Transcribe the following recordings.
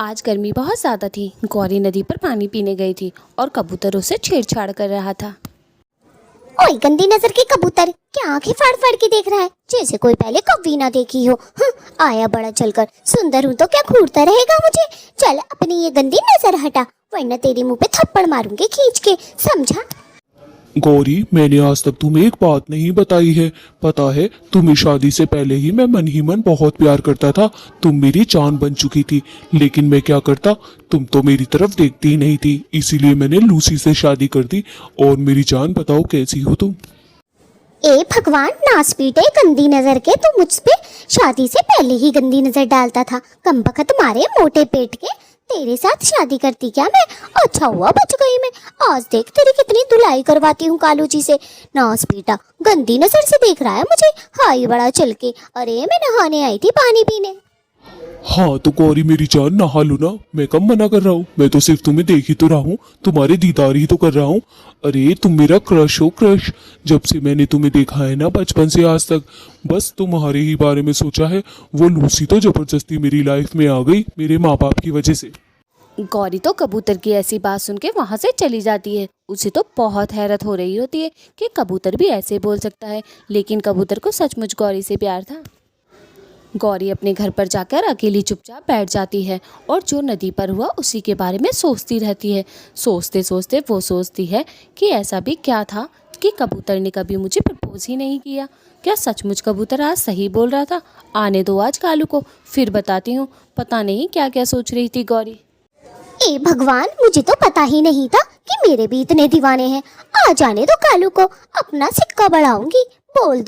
आज गर्मी बहुत ज़्यादा थी। गौरी नदी पर पानी पीने गई थी और कबूतर उसे छेड़छाड़ कर रहा था। ओए गंदी नजर के कबूतर, क्या आंखें फाड़ फाड़ के देख रहा है जैसे कोई पहले कभी ना देखी हो। आया बड़ा चलकर, सुंदर हूँ तो क्या घूरता रहेगा मुझे। चल अपनी ये गंदी नजर हटा, वरना तेरे मुंह पे थप्पड़ मारूंगी खींच के, समझा। गौरी, मैंने आज तक तुम्हें एक बात नहीं बताई है। पता है, तुम्हें शादी से पहले ही मैं मन ही मन बहुत प्यार करता था। तुम मेरी जान बन चुकी थी, लेकिन मैं क्या करता, तुम तो मेरी तरफ देखती ही नहीं थी। इसीलिए मैंने लूसी से शादी कर दी। और मेरी जान, बताओ कैसी हो तुम? ए भगवान, नास पीटे गंदी नजर के, तू मुझ पे शादी से पहले ही गंदी नजर डालता था। कमबख्त मारे मोटे पेट के, तेरे साथ शादी करती क्या मैं? अच्छा हुआ बच गई मैं। आज देख तेरी कितनी धुलाई करवाती हूँ कालू जी से। नास पीटा गंदी नजर से देख रहा है मुझे, हाई बड़ा चल के। अरे मैं नहाने आई थी पानी पीने। हाँ तो गौरी मेरी जान, नहा लो ना। मैं कब मना कर रहा हूँ, मैं तो सिर्फ तुम्हें देख ही तो रहा हूँ, तुम्हारे दीदार ही तो कर रहा हूँ। अरे तुम मेरा क्रश हो, क्रश। जब से मैंने तुम्हें देखा है ना, बचपन से आज तक बस तुम्हारे ही बारे में सोचा है। वो लूसी तो जबरदस्ती मेरी लाइफ में आ गई, मेरे माँ बाप की वजह से। गौरी तो कबूतर की ऐसी बात सुन के वहाँ से चली जाती है। उसे तो बहुत हैरत हो रही होती है कि कबूतर भी ऐसे बोल सकता है, लेकिन कबूतर को सचमुच गौरी से प्यार था। गौरी अपने घर पर जाकर अकेली चुपचाप बैठ जाती है और जो नदी पर हुआ उसी के बारे में सोचती रहती है। सोचते सोचते वो सोचती है कि ऐसा भी क्या था कि कबूतर ने कभी मुझे प्रपोज ही नहीं किया। क्या सचमुच कबूतर आज सही बोल रहा था? आने दो आज कालू को, फिर बताती हूँ। पता नहीं क्या क्या सोच रही थी गौरी। ए भगवान, मुझे तो पता ही नहीं था कि मेरे भी इतने दीवाने हैं। आ जाने दो कालू को, अपना सिक्का बढ़ाऊंगी। बोल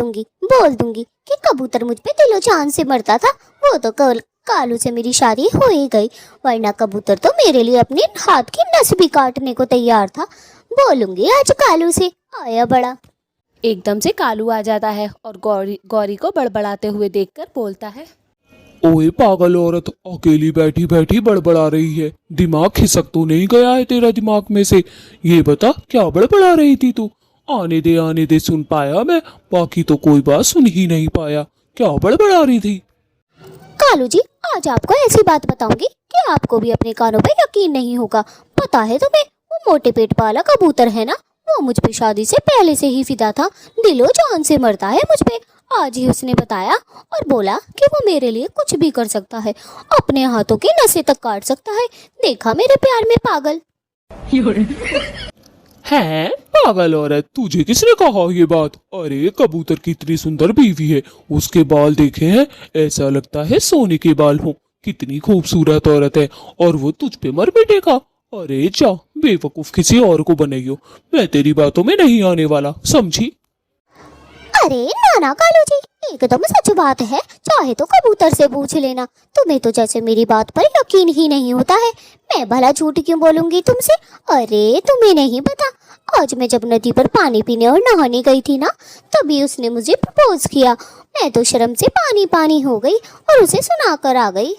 दूंगी कि कबूतर मुझ पे दिलो जान से मरता था। वो तो कल कालू से मेरी शादी हो ही गई, वरना कबूतर तो मेरे लिए अपने हाथ की नस भी काटने को तैयार था। बोलूंगी आज कालू से, आया बड़ा। एकदम से कालू आ जाता है और गौरी को बड़बड़ाते हुए देखकर बोलता है, ओए पागल औरत, अकेली बैठी बैठी बड़बड़ा रही है। दिमाग खिसक तो नहीं गया है तेरा दिमाग में से? ये बता, क्या बड़बड़ा रही थी तू? आने दे, सुन पाया मैं, बाकी तो कोई बात सुन ही नहीं पाया। क्या बड़बड़ा रही थी? कालू जी, आज आपको ऐसी बात बताऊंगी कि आपको भी अपने कानों पे यकीन नहीं होगा। पता है तुम्हें, वो मोटे पेट वाला कबूतर है ना, वो मुझ पे शादी से पहले से ही फिदा था। दिलो जान से मरता है मुझ पे। आज ही उसने बताया और बोला कि वो मेरे लिए कुछ भी कर सकता है, अपने हाथों की नसें तक काट सकता है। देखा मेरे प्यार में पागल। है पागल औरत, तुझे किसने कहा ये बात? अरे कबूतर की इतनी सुंदर बीवी है, उसके बाल देखे हैं, ऐसा लगता है सोने के बाल हों। कितनी खूबसूरत औरत है, और वो तुझ पे मर बैठेगा। अरे जा बेवकूफ, किसी और को बनाइयो, मैं तेरी बातों में नहीं आने वाला, समझी? अरे नाना कालू जी, एकदम सच बात है। चाहे तो कबूतर से पूछ लेना। तुम्हें तो जैसे मेरी बात पर यकीन ही नहीं होता है। मैं भला झूठ क्यों बोलूंगी तुमसे? अरे तुम्हें नहीं पता, आज मैं जब नदी पर पानी पीने और नहाने गई थी ना, तभी उसने मुझे प्रपोज किया। मैं तो शर्म से पानी पानी हो गई और उसे सुना कर आ गई।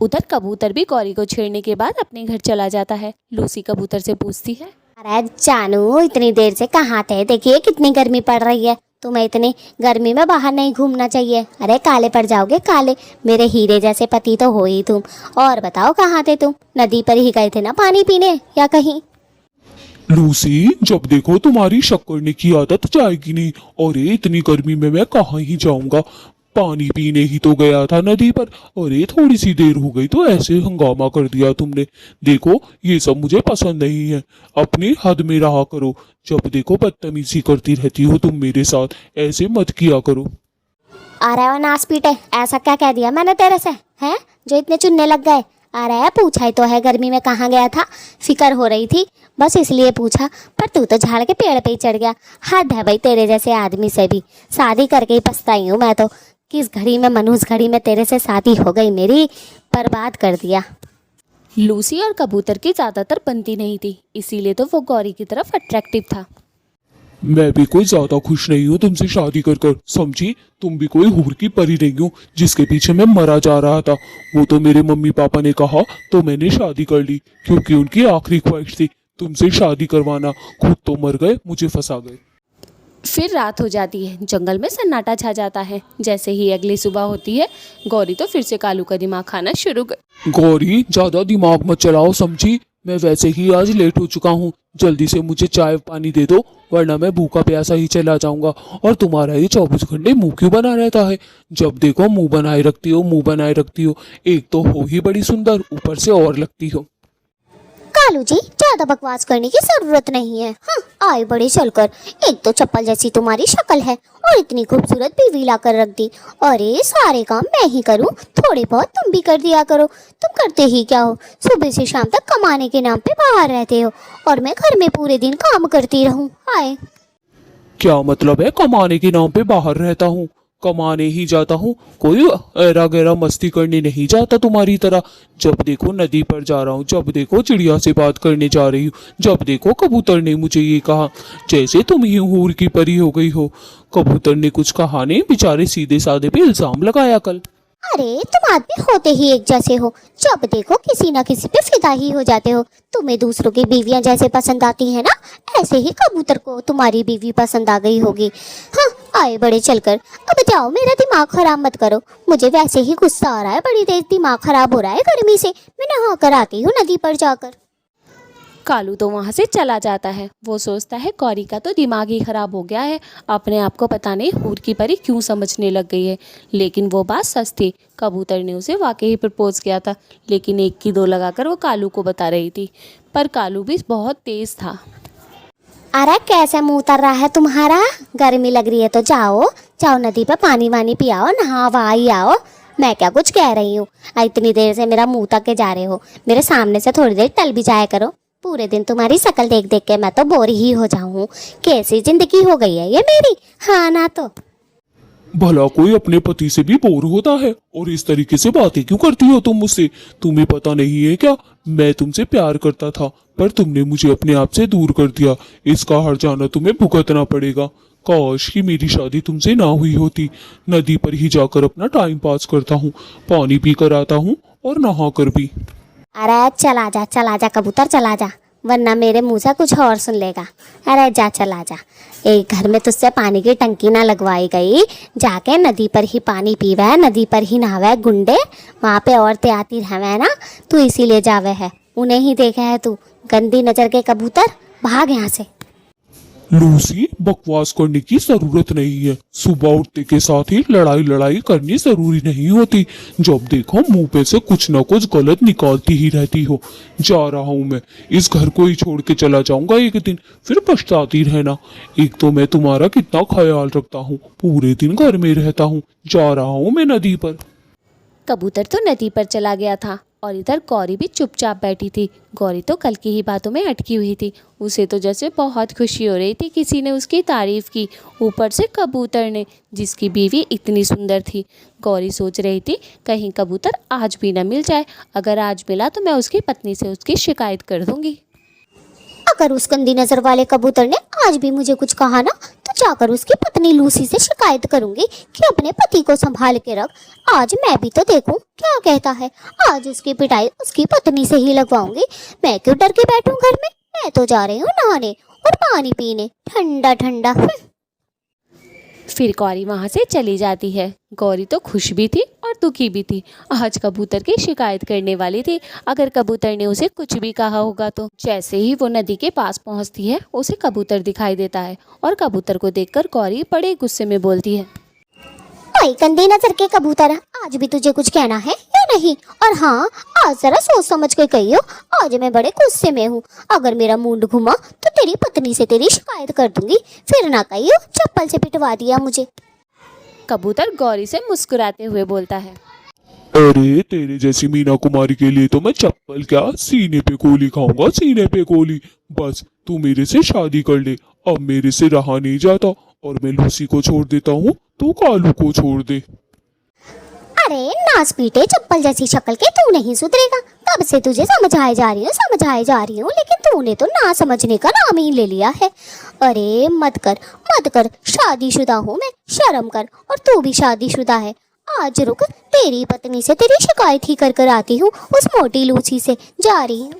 उधर कबूतर भी गौरी को छेड़ने के बाद अपने घर चला जाता है। लूसी कबूतर से पूछती है, अरे जानू, इतनी देर से कहाँ थे? देखिए कितनी गर्मी पड़ रही है, तुम्हें इतनी गर्मी में बाहर नहीं घूमना चाहिए। अरे काले पड़ जाओगे काले, मेरे हीरे जैसे पति तो हो ही तुम। और बताओ कहाँ थे तुम? नदी पर ही गए थे ना पानी पीने, या कहीं? लूसी, जब देखो तुम्हारी शक करने की आदत जाएगी नहीं। और इतनी गर्मी में मैं कहाँ ही जाऊंगा, पानी पीने ही तो गया था नदी पर। अरे थोड़ी सी देर हो गई तो ऐसे हंगामा कर दिया तुमने। देखो ये सब मुझे पसंद नहीं है, अपनी हद में रहा करो। जब देखो बदतमीजी करती रहती हो तुम मेरे साथ, ऐसे मत किया करो। अरे वो नास पीटे, ऐसा क्या कह दिया मैंने तेरे से, हैं जो इतने चुनने लग गए? अरे पूछा ही तो है गर्मी में कहाँ गया था, फिक्र हो रही थी बस इसलिए पूछा। पर तू तो झाड़ के पेड़ पे ही चढ़ गया। हद है भाई तेरे जैसे आदमी से भी। शादी करके ही पछताई हूँ मैं तो। किस घड़ी में मनूस घड़ी में तेरे से शादी हो गई मेरी, बर्बाद कर दिया। लूसी और कबूतर की ज़्यादातर बनती नहीं थी, इसीलिए तो वो गौरी की तरफ अट्रैक्टिव था। मैं भी कोई ज्यादा खुश नहीं हूँ तुमसे शादी कर कर, समझी? तुम भी कोई हूर की परी नहीं हो जिसके पीछे मैं मरा जा रहा था। वो तो मेरे मम्मी पापा ने कहा तो मैंने शादी कर ली, क्योंकि उनकी आखिरी ख्वाहिश थी तुमसे शादी करवाना। खुद तो मर गए, मुझे फंसा गए। फिर रात हो जाती है। जंगल में सन्नाटा छा जाता है। जैसे ही अगली सुबह होती है, गौरी तो फिर से कालू का दिमाग खाना शुरू कर। गौरी, ज्यादा दिमाग मत चलाओ, समझी? मैं वैसे ही आज लेट हो चुका हूँ। जल्दी से मुझे चाय पानी दे दो, वरना मैं भूखा प्यासा ही चला जाऊंगा। और तुम्हारा ये 24 घंटे मुंह क्यों बना रहता है? जब देखो मुंह बनाए रखती हो, मुंह बनाए रखती हो। एक तो हो ही बड़ी सुंदर, ऊपर से और लगती हो। कालू जी, ज्यादा बकवास करने की जरूरत नहीं है। हाँ, आए बड़े चलकर। एक तो चप्पल जैसी तुम्हारी शक्ल है और इतनी खूबसूरत बीवी लाकर रख दी। अरे सारे काम मैं ही करूँ, थोड़े बहुत तुम भी कर दिया करो। तुम करते ही क्या हो? सुबह से शाम तक कमाने के नाम पे बाहर रहते हो और मैं घर में पूरे दिन काम करती रहूं। हाय, क्या मतलब है कमाने के नाम पे बाहर रहता हूँ? कमाने ही जाता हूँ, कोई ऐरा गैरा मस्ती करने नहीं जाता तुम्हारी तरह। जब देखो नदी पर जा रहा हूँ, जब देखो चिड़िया से बात करने जा रही हूँ, जब देखो कबूतर ने मुझे ये कहा जैसे तुम ही हूर की परी हो गई हो। कबूतर ने कुछ कहा नहीं, बेचारे सीधे साधे पे इल्जाम लगाया कल। अरे तुम आदमी होते ही एक जैसे हो, जब देखो किसी ना किसी पे फिदा ही हो जाते हो। तुम्हें दूसरों की बीवियां जैसे पसंद आती है ना, ऐसे ही कबूतर को तुम्हारी बीवी पसंद आ गई होगी। हाँ, आए बड़े चलकर। अब जाओ, मेरा दिमाग खराब मत करो। मुझे वैसे ही गुस्सा आ रहा है, बड़ी देर दिमाग खराब हो रहा है गर्मी से। मैं नहा कर आती हूँ नदी पर जाकर। कालू तो वहाँ से चला जाता है। वो सोचता है गौरी का तो दिमाग ही खराब हो गया है, अपने आप को पता नहीं हूर की परी क्यों समझने लग गई है। लेकिन वो बात सच थी, कबूतर ने उसे वाकई ही प्रपोज किया था। लेकिन एक की दो लगाकर वो कालू को बता रही थी, पर कालू भी बहुत तेज था। अरे कैसे मुंह उतर रहा है तुम्हारा? गर्मी लग रही है तो जाओ जाओ, नदी पे पानी वानी पियाओ, नहा वहा ही आओ। मैं क्या कुछ कह रही हूँ? इतनी देर से मेरा मुंह तक के जा रहे हो, मेरे सामने से थोड़ी देर टल भी जाया करो। पूरे दिन तुम्हारी शक्ल देख देख के मैं तो बोर ही हो जाऊँ। कैसी जिंदगी हो गई है ये मेरी। हाँ ना तो। भला कोई अपने पति से भी बोर होता है? और इस तरीके से बातें क्यों करती हो तुम मुझसे? तुम्हें पता नहीं है क्या, मैं तुमसे प्यार करता था, पर तुमने मुझे अपने आप से दूर कर दिया। इसका हर्जाना तुम्हें भुगतना पड़ेगा। काश कि मेरी शादी तुमसे ना हुई होती। नदी पर ही जाकर अपना टाइम पास करता हूँ, पानी पी कर आता हूँ और नहा कर भी। अरे चला जा कबूतर, चला जा, वरना मेरे मुंह से कुछ और सुन लेगा। अरे जा, चला जा। एक घर में तुझसे पानी की टंकी ना लगवाई गई, जाके नदी पर ही पानी पीवा है, नदी पर ही नहावा है। गुंडे वहाँ पे औरतें आती रहवे ना, तू इसीलिए जावे है, उन्हें ही देखा है तू। गंदी नजर के कबूतर, भाग यहाँ से। लूसी, बकवास करने की जरूरत नहीं है। सुबह उठते के साथ ही लड़ाई करनी जरूरी नहीं होती। जब देखो मुंह पे से कुछ ना कुछ गलत निकालती ही रहती हो। जा रहा हूँ मैं, इस घर को ही छोड़ के चला जाऊंगा एक दिन, फिर पछताती रहना। एक तो मैं तुम्हारा कितना ख्याल रखता हूँ, पूरे दिन घर में रहता हूँ। जा रहा हूँ मैं नदी पर। कबूतर तो नदी पर चला गया था और इधर गौरी भी चुपचाप बैठी थी। गौरी तो कल की ही बातों में अटकी हुई थी। उसे तो जैसे बहुत खुशी हो रही थी, किसी ने उसकी तारीफ की, ऊपर से कबूतर ने, जिसकी बीवी इतनी सुंदर थी। गौरी सोच रही थी कहीं कबूतर आज भी न मिल जाए। अगर आज मिला तो मैं उसकी पत्नी से उसकी शिकायत कर दूंगी। अगर उस गंदी नजर वाले कबूतर ने आज भी मुझे कुछ कहा ना, तो जाकर उसकी पत्नी लूसी से शिकायत करूंगी कि अपने पति को संभाल के रख। आज मैं भी तो देखूं क्या कहता है। आज उसकी पिटाई उसकी पत्नी से ही लगवाऊंगी। मैं क्यों डर के बैठूं घर में? मैं तो जा रही हूँ नहाने और पानी पीने, ठंडा ठंडा। फिर गौरी वहाँ से चली जाती है। गौरी तो खुश भी थी और दुखी भी थी। आज कबूतर की शिकायत करने वाली थी। अगर कबूतर ने उसे कुछ भी कहा होगा तो। जैसे ही वो नदी के पास पहुँचती है, उसे कबूतर दिखाई देता है और कबूतर को देखकर गौरी बड़े गुस्से में बोलती है, ओए गंदी नजर के कबूतर, आज भी तुझे कुछ कहना है या नहीं? और हाँ, आज जरा सोच समझ के कहियो, आज मैं बड़े गुस्से में हूँ। अगर मेरा मूड घुमा तो तेरी पत्नी से तेरी शिकायत कर दूंगी। फिर ना कहियो चप्पल से पिटवा दिया मुझे। कबूतर गौरी से मुस्कुराते हुए बोलता है, अरे तेरे जैसी मीना कुमारी के लिए तो मैं चप्पल क्या, सीने पे गोली खाऊंगा, सीने पे गोली। बस तू मेरे से शादी कर ले, अब मेरे से रहा नहीं जाता। और मैं लूसी को छोड़ देता हूँ, तू कालू को छोड़ दे। अरे नाच पीटे चप्पल जैसी शक्ल के, तू नहीं सुधरेगा। कब से तुझे समझाए जा रही हूँ, लेकिन तूने तो ना समझने का नाम ही ले लिया है। अरे मत कर, शादीशुदा हूँ मैं, शर्म कर। और तू भी शादीशुदा है। आज रुक, तेरी पत्नी से तेरी शिकायत ही कर आती हूँ, उस मोटी लूसी से। जा रही हूँ।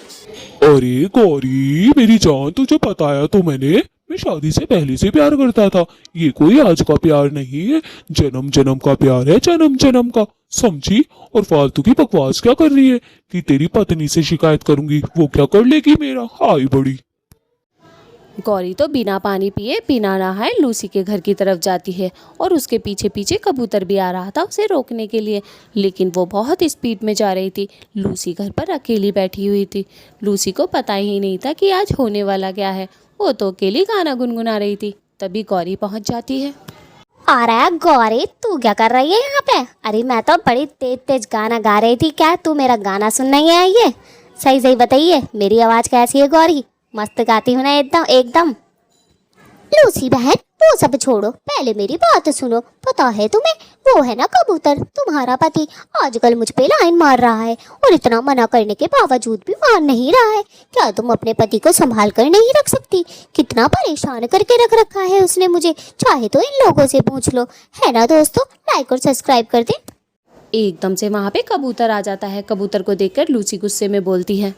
अरे गौरी मेरी जान, तुझे बताया तो मैंने, मैं शादी से पहले से प्यार करता था। ये कोई आज का प्यार नहीं है, जन्म जन्म का प्यार है, जन्म जन्म का, समझी? और फालतू की बकवास क्या कर रही है कि तेरी पत्नी से शिकायत करूंगी, वो क्या कर लेगी मेरा? हाय बड़ी। गौरी तो बिना पानी पिए बिना नहाए लूसी के घर की तरफ जाती है और उसके पीछे पीछे कबूतर भी आ रहा था उसे रोकने के लिए, लेकिन वो बहुत स्पीड में जा रही थी। लूसी घर पर अकेली बैठी हुई थी। लूसी को पता ही नहीं था कि आज होने वाला क्या है। वो तो अकेली गाना गुनगुना रही थी। तभी गौरी पहुंच जाती है। आ रहा है गौरी, तू क्या कर रही है यहाँ पे? अरे मैं तो बड़ी तेज तेज गाना गा रही थी, क्या तू मेरा गाना सुन नहीं आई है? सही सही बताइए, मेरी आवाज़ कैसी है गौरी? मस्त गाती हूँ ना एकदम एकदम। लूसी बहन वो सब छोड़ो, पहले मेरी बात सुनो। पता है तुम्हें, वो है ना कबूतर, तुम्हारा पति, आजकल मुझ पे लाइन मार रहा है और इतना मना करने के बावजूद भी मान नहीं रहा है। क्या तुम अपने पति को संभाल कर नहीं रख सकती? कितना परेशान करके रख रखा है उसने मुझे। चाहे तो इन लोगों से पूछ लो, है ना दोस्तों? लाइक और सब्सक्राइब कर दे। एकदम से वहाँ पे कबूतर आ जाता है। कबूतर को देखकर लूसी गुस्से में बोलती है,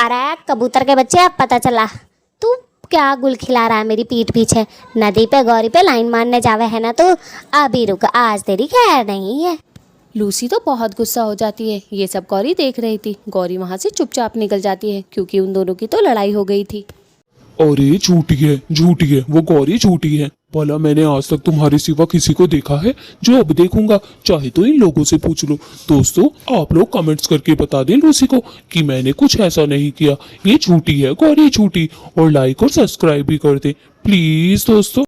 अरे कबूतर के बच्चे, अब पता चला तू क्या गुल खिला रहा है मेरी पीठ पीछे। नदी पे गौरी पे लाइन मारने जावे है ना तो अभी रुक, आज तेरी खैर नहीं है। लूसी तो बहुत गुस्सा हो जाती है। ये सब गौरी देख रही थी। गौरी वहाँ से चुपचाप निकल जाती है क्योंकि उन दोनों की तो लड़ाई हो गई थी। अरे झूठी है, झूठी है, वो गौरी झूठी है। भला मैंने आज तक तुम्हारे सिवा किसी को देखा है? जो अब देखूंगा, चाहे तो इन लोगों से पूछ लो। दोस्तों आप लोग कमेंट्स करके बता दें लूसी को कि मैंने कुछ ऐसा नहीं किया। ये झूठी है, गौरी झूठी। और लाइक और सब्सक्राइब भी कर दे प्लीज दोस्तों।